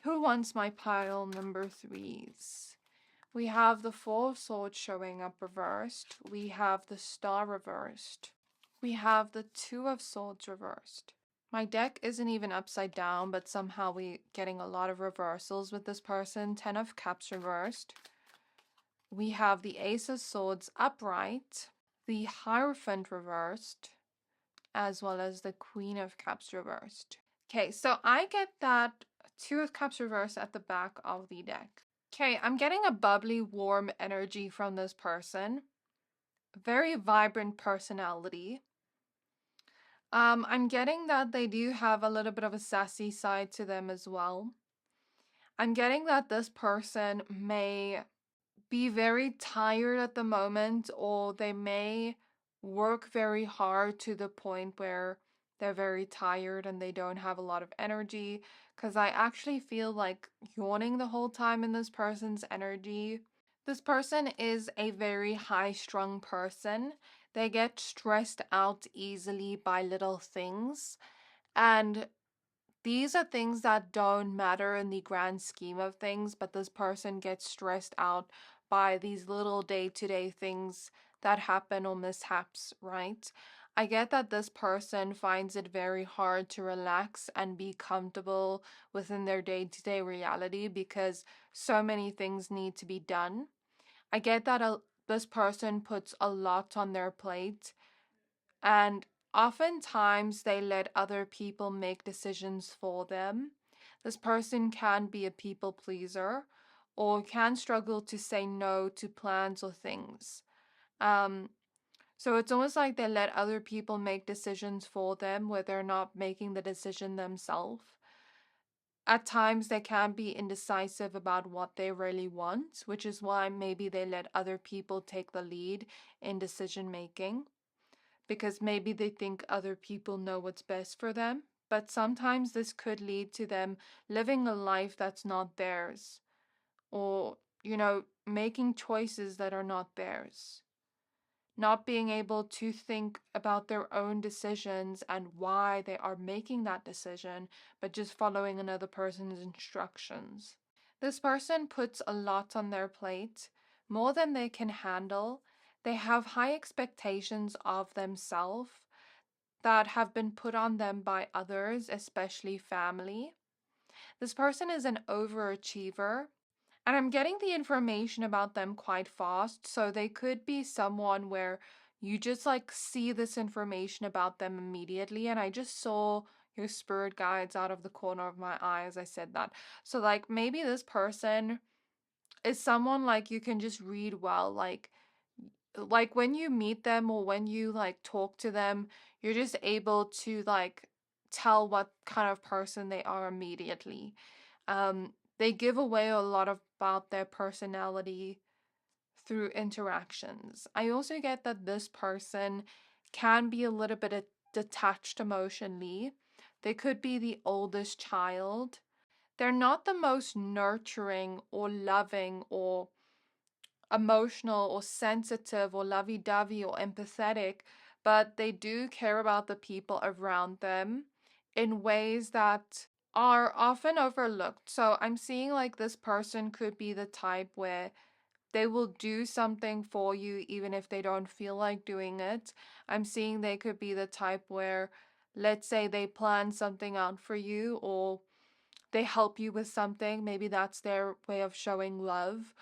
Speaker 1: Who wants my pile number 3s? We have the Four of Swords showing up reversed. We have the Star reversed. We have the Two of Swords reversed. My deck isn't even upside down, but somehow we're getting a lot of reversals with this person. 10 of Cups reversed. We have the Ace of Swords upright, the Hierophant reversed, as well as the Queen of Cups reversed. Okay, so I get that Two of Cups reversed at the back of the deck. Okay, I'm getting a bubbly, warm energy from this person. Very vibrant personality. I'm getting that they do have a little bit of a sassy side to them as well. I'm getting that this person may be very tired at the moment, or they may work very hard to the point where they're very tired and they don't have a lot of energy, because I actually feel like yawning the whole time in this person's energy. This person is a very high-strung person. They get stressed out easily by little things, and these are things that don't matter in the grand scheme of things, but this person gets stressed out by these little day-to-day things that happen or mishaps, right? I get that this person finds it very hard to relax and be comfortable within their day-to-day reality because so many things need to be done. I get that this person puts a lot on their plate, and oftentimes they let other people make decisions for them. This person can be a people pleaser or can struggle to say no to plans or things. So it's almost like they let other people make decisions for them where they're not making the decision themselves. At times they can be indecisive about what they really want, which is why maybe they let other people take the lead in decision making, because maybe they think other people know what's best for them. But sometimes this could lead to them living a life that's not theirs, or, you know, making choices that are not theirs. Not being able to think about their own decisions and why they are making that decision, but just following another person's instructions. This person puts a lot on their plate, more than they can handle. They have high expectations of themselves that have been put on them by others, especially family. This person is an overachiever, and I'm getting the information about them quite fast, so they could be someone where you just like see this information about them immediately, and I just saw your spirit guides out of the corner of my eye as I said that. So like maybe this person is someone like you can just read well, like when you meet them or when you like talk to them, you're just able to like tell what kind of person they are immediately. They give away a lot about their personality through interactions. I also get that this person can be a little bit detached emotionally. They could be the oldest child. They're not the most nurturing or loving or emotional or sensitive or lovey-dovey or empathetic, but they do care about the people around them in ways that are often overlooked. So I'm seeing like this person could be the type where they will do something for you even if they don't feel like doing it. I'm seeing they could be the type where, let's say they plan something out for you, or they help you with something. Maybe that's their way of showing love,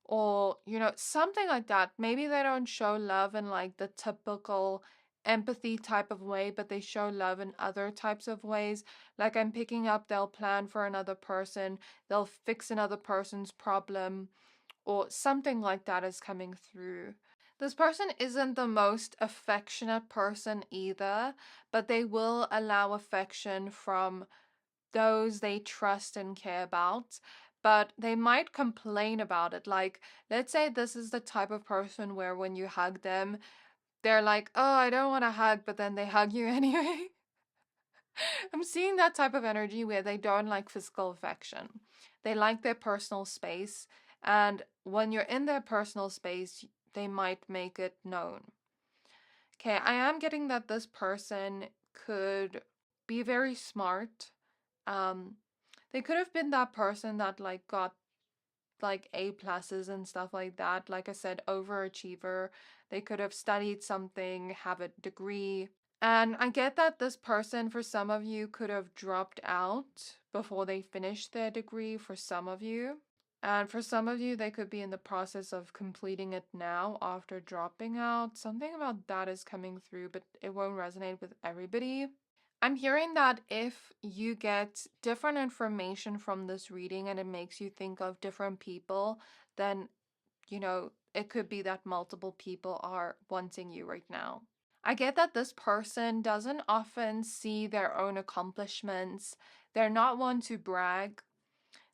Speaker 1: or, you know, something like that. Maybe they don't show love in like the typical empathy type of way, but they show love in other types of ways. Like, I'm picking up, they'll plan for another person, they'll fix another person's problem, or something like that is coming through. This person isn't the most affectionate person either, but they will allow affection from those they trust and care about, but they might complain about it. Like, let's say this is the type of person where when you hug them, they're like, oh, I don't want to hug, but then they hug you anyway. I'm seeing that type of energy where they don't like physical affection. They like their personal space, and when you're in their personal space, they might make it known. Okay, I am getting that this person could be very smart. Um, they could have been that person that like got like A pluses and stuff like that. Like I said, overachiever. They could have studied something, have a degree. And I get that this person, for some of you, could have dropped out before they finished their degree, for some of you. And for some of you, they could be in the process of completing it now after dropping out. Something about that is coming through, but it won't resonate with everybody. I'm hearing that if you get different information from this reading and it makes you think of different people, then, you know, it could be that multiple people are wanting you right now. I get that this person doesn't often see their own accomplishments. They're not one to brag.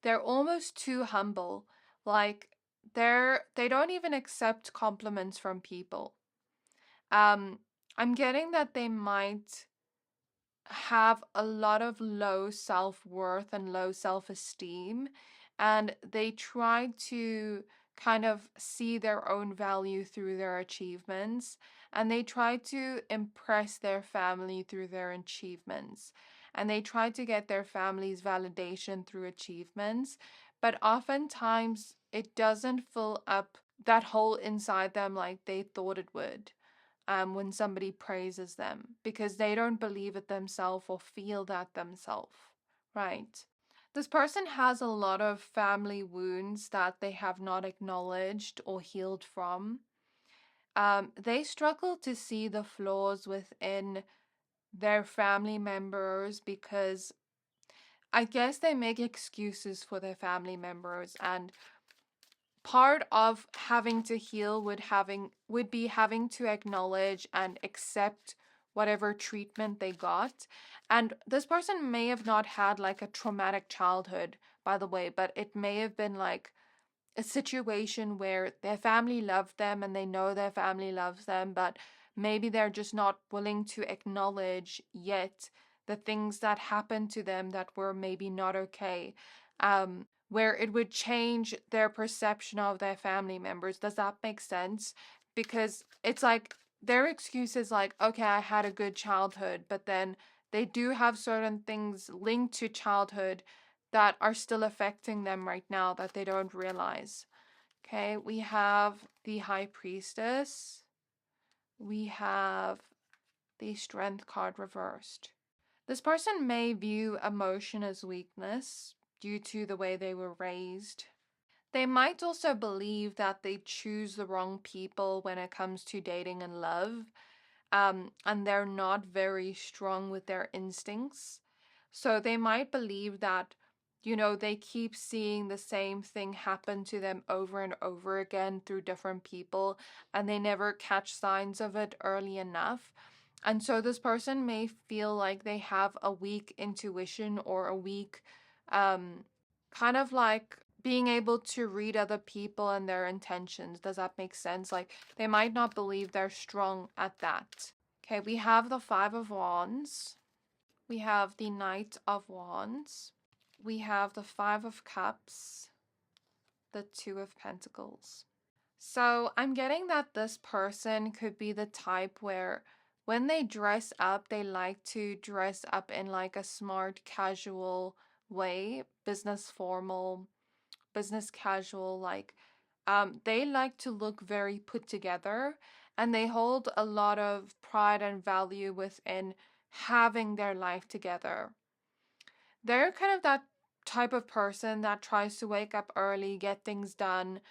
Speaker 1: They're almost too humble. Like, they don't even accept compliments from people. I'm getting that they might have a lot of low self-worth and low self-esteem, and they try to kind of see their own value through their achievements, and they try to impress their family through their achievements, and they try to get their family's validation through achievements, but oftentimes it doesn't fill up that hole inside them like they thought it would, when somebody praises them, because they don't believe it themselves or feel that themselves, right? This person has a lot of family wounds that they have not acknowledged or healed from. They struggle to see the flaws within their family members because I guess they make excuses for their family members, and part of having to heal would be having to acknowledge and accept whatever treatment they got. And this person may have not had like a traumatic childhood, by the way, but it may have been like a situation where their family loved them and they know their family loves them, but maybe they're just not willing to acknowledge yet the things that happened to them that were maybe not okay, where it would change their perception of their family members. Does that make sense? Because it's like their excuse is like, okay, I had a good childhood, but then they do have certain things linked to childhood that are still affecting them right now that they don't realize. Okay, we have the High Priestess. We have the Strength card reversed. This person may view emotion as weakness due to the way they were raised. They might also believe that they choose the wrong people when it comes to dating and love, and they're not very strong with their instincts. So they might believe that, you know, they keep seeing the same thing happen to them over and over again through different people, and they never catch signs of it early enough. And so this person may feel like they have a weak intuition or a weak, kind of like being able to read other people and their intentions. Does that make sense? Like, they might not believe they're strong at that. Okay, we have the Five of Wands. We have the Knight of Wands. We have the Five of Cups. The Two of Pentacles. So I'm getting that this person could be the type where when they dress up, they like to dress up in like a smart, casual way, business formal, business casual, like They like to look very put together, and they hold a lot of pride and value within having their life together. They're kind of that type of person that tries to wake up early, get things done.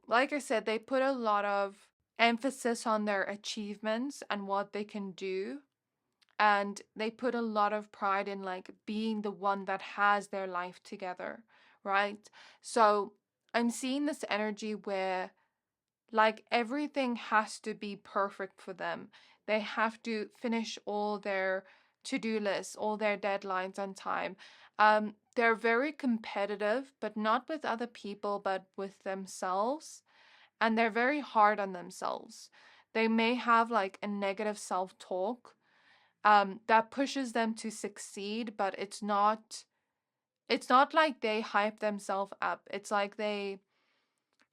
Speaker 1: Like I said, they put a lot of emphasis on their achievements and what they can do. And they put a lot of pride in like being the one that has their life together, right? So I'm seeing this energy where like everything has to be perfect for them. They have to finish all their to-do lists, all their deadlines on time. They're very competitive, but not with other people, but with themselves. And they're very hard on themselves. They may have like a negative self-talk that pushes them to succeed, but it's not like they hype themselves up. It's like they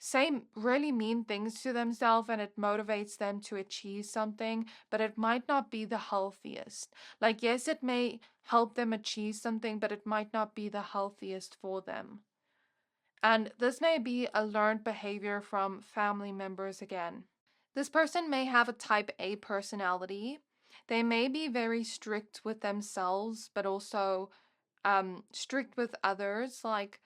Speaker 1: say really mean things to themselves and it motivates them to achieve something, but it might not be the healthiest. Like, yes, it may help them achieve something, but it might not be the healthiest for them. And this may be a learned behavior from family members again. This person may have a type A personality. They may be very strict with themselves, but also strict with others. Like,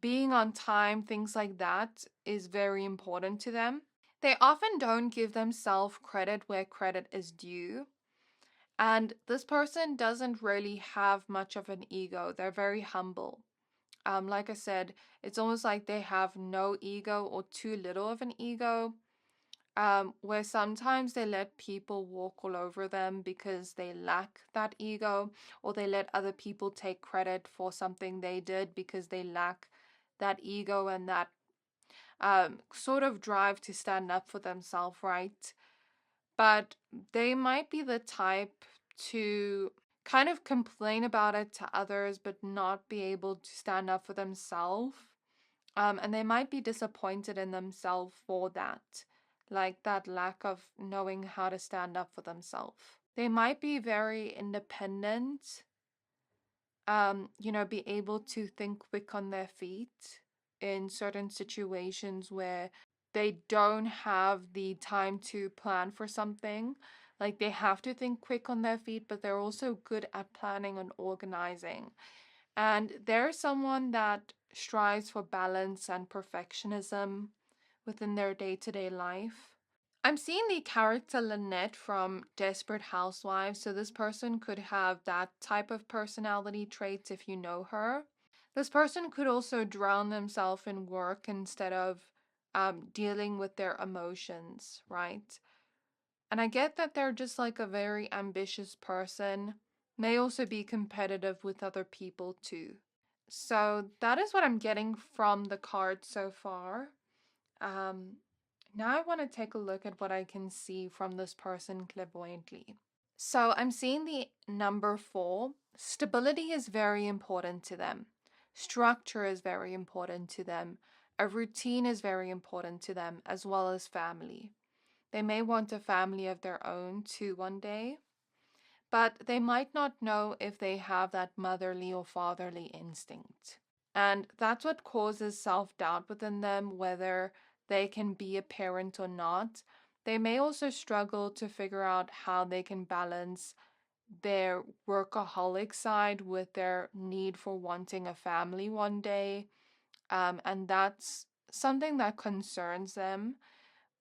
Speaker 1: being on time, things like that is very important to them. They often don't give themselves credit where credit is due. And this person doesn't really have much of an ego. They're very humble. Like I said, it's almost like they have no ego or too little of an ego. Where sometimes they let people walk all over them because they lack that ego, or they let other people take credit for something they did because they lack that ego and that sort of drive to stand up for themselves, right? But they might be the type to kind of complain about it to others, but not be able to stand up for themselves. And they might be disappointed in themselves for that, like that lack of knowing how to stand up for themselves. They might be very independent, be able to think quick on their feet in certain situations where they don't have the time to plan for something. Like they have to think quick on their feet, but they're also good at planning and organizing. And they're someone that strives for balance and perfectionism within their day-to-day life. I'm seeing the character Lynette from Desperate Housewives, so this person could have that type of personality traits if you know her. This person could also drown themselves in work instead of dealing with their emotions, right? And I get that they're just like a very ambitious person, may also be competitive with other people too. So that is what I'm getting from the card so far. Um, Now I want to take a look at what I can see from this person clairvoyantly. So I'm seeing the number 4. Stability is very important to them. Structure is very important to them. A routine is very important to them, as well as family. They may want a family of their own too one day, but they might not know if they have that motherly or fatherly instinct. And that's what causes self-doubt within them, whether they can be a parent or not. They may also struggle to figure out how they can balance their workaholic side with their need for wanting a family one day. And that's something that concerns them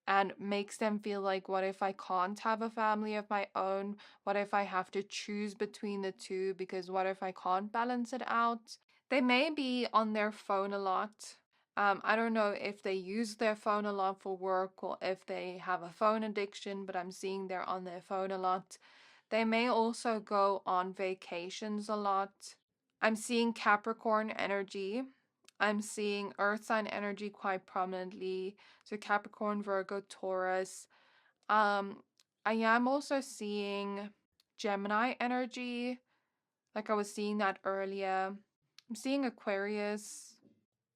Speaker 1: and makes them feel like, what if I can't have a family of my own? What if I have to choose between the two? Because what if I can't balance it out? They may be on their phone a lot. I don't know if they use their phone a lot for work or if they have a phone addiction, but I'm seeing they're on their phone a lot. They may also go on vacations a lot. I'm seeing Capricorn energy. I'm seeing Earth sign energy quite prominently. So Capricorn, Virgo, Taurus. Um, I am also seeing Gemini energy. Like I was seeing that earlier. I'm seeing Aquarius.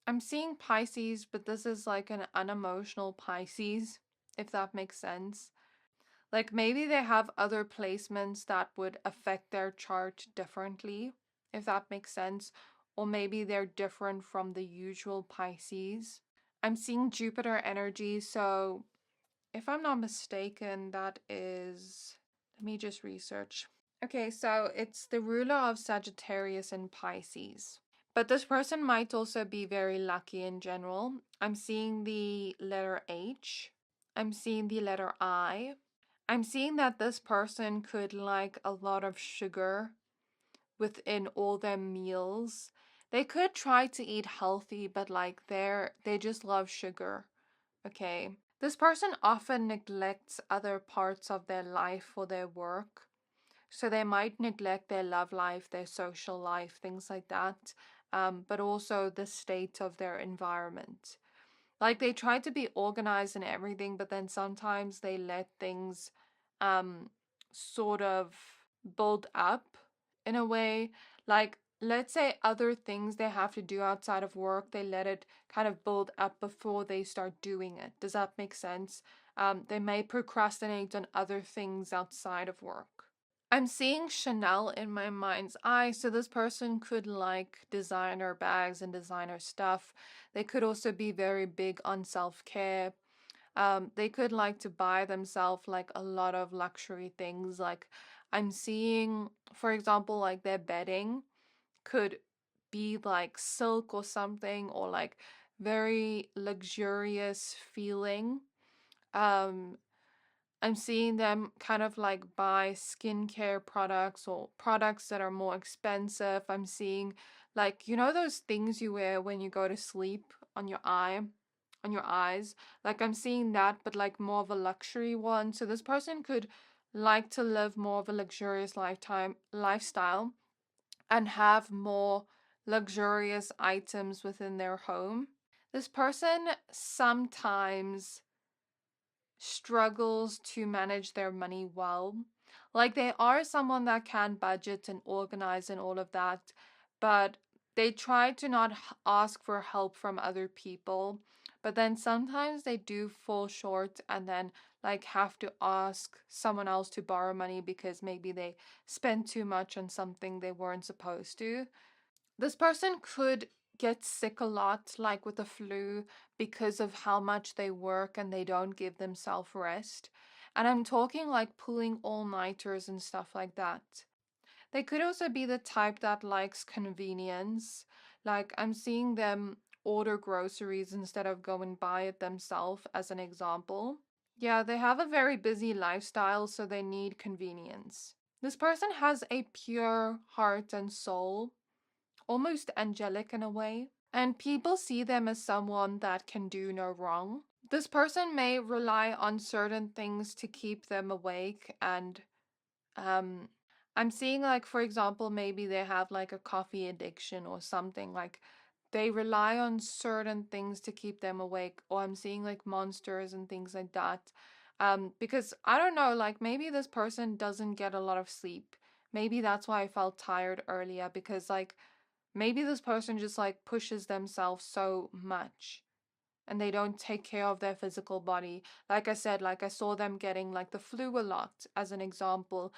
Speaker 1: I'm seeing Pisces, but this is like an unemotional Pisces, if that makes sense. Like maybe they have other placements that would affect their chart differently, if that makes sense. Or maybe they're different from the usual Pisces. I'm seeing Jupiter energy, so if I'm not mistaken, that is... Let me just research. Okay, so it's the ruler of Sagittarius and Pisces. But this person might also be very lucky in general. I'm seeing the letter H. I'm seeing the letter I. I'm seeing that this person could like a lot of sugar within all their meals. They could try to eat healthy, but like they just love sugar. Okay. This person often neglects other parts of their life for their work. So they might neglect their love life, their social life, things like that, but also the state of their environment. Like they try to be organized and everything, but then sometimes they let things sort of build up in a way. Like, let's say other things they have to do outside of work, they let it kind of build up before they start doing it. Does that make sense? They may procrastinate on other things outside of work. I'm seeing Chanel in my mind's eye, so this person could like designer bags and designer stuff. They could also be very big on self-care. They could like to buy themselves like a lot of luxury things. Like I'm seeing, for example, like their bedding could be like silk or something, or like very luxurious feeling. Um, I'm seeing them kind of like buy skincare products or products that are more expensive. I'm seeing like, you know, those things you wear when you go to sleep on your eyes. Like I'm seeing that, but like more of a luxury one. So this person could like to live more of a luxurious lifestyle and have more luxurious items within their home. This person sometimes struggles to manage their money well. Like they are someone that can budget and organize and all of that, but they try to not ask for help from other people. But then sometimes they do fall short and then like have to ask someone else to borrow money because maybe they spent too much on something they weren't supposed to. This person could get sick a lot, like with the flu, because of how much they work and they don't give themselves rest. And I'm talking like pulling all-nighters and stuff like that. They could also be the type that likes convenience. Like I'm seeing them order groceries instead of go and buy it themselves, as an example. Yeah, they have a very busy lifestyle, so they need convenience. This person has a pure heart and soul, almost angelic in a way, and people see them as someone that can do no wrong. This person may rely on certain things to keep them awake, and um I'm seeing like, for example, maybe they have like a coffee addiction or something. Like they rely on certain things to keep them awake, or I'm seeing like monsters and things like that. Because I don't know, like maybe this person doesn't get a lot of sleep. Maybe that's why I felt tired earlier, because like maybe this person just like pushes themselves so much and they don't take care of their physical body. Like I said, like I saw them getting like the flu a lot as an example,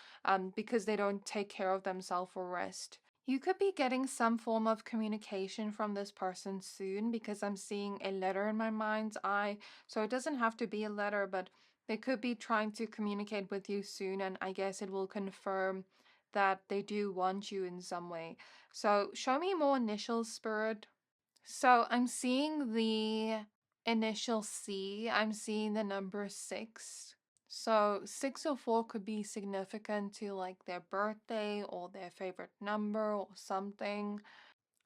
Speaker 1: because they don't take care of themselves or rest. You could be getting some form of communication from this person soon, because I'm seeing a letter in my mind's eye. So it doesn't have to be a letter, but they could be trying to communicate with you soon, and I guess it will confirm that they do want you in some way. So show me more initials, Spirit. So I'm seeing the initial C. I'm seeing the number 6. So 604 could be significant to like their birthday or their favorite number or something.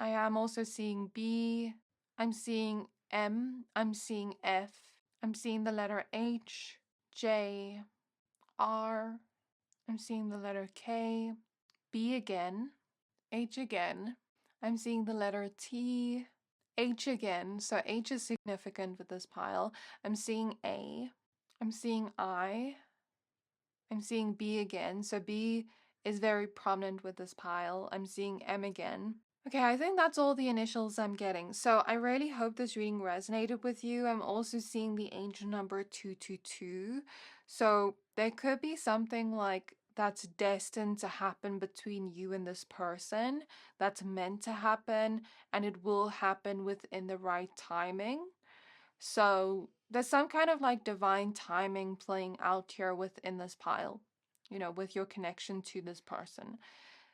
Speaker 1: I am also seeing B. I'm seeing M. I'm seeing F. I'm seeing the letter H, J, R. I'm seeing the letter K, B again, H again. I'm seeing the letter T, H again. So H is significant with this pile. I'm seeing A. I'm seeing I. I'm seeing B again. So B is very prominent with this pile. I'm seeing M again. Okay, I think that's all the initials I'm getting. So I really hope this reading resonated with you. I'm also seeing the angel number 222. So there could be something like that's destined to happen between you and this person, that's meant to happen, and it will happen within the right timing. So there's some kind of like divine timing playing out here within this pile, you know, with your connection to this person.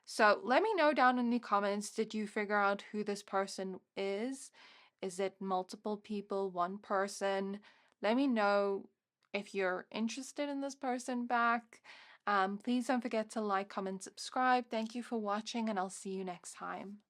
Speaker 1: So let me know down in the comments, did you figure out who this person is? Is it multiple people, one person? Let me know if you're interested in this person back. Please don't forget to like, comment, subscribe. Thank you for watching, and I'll see you next time.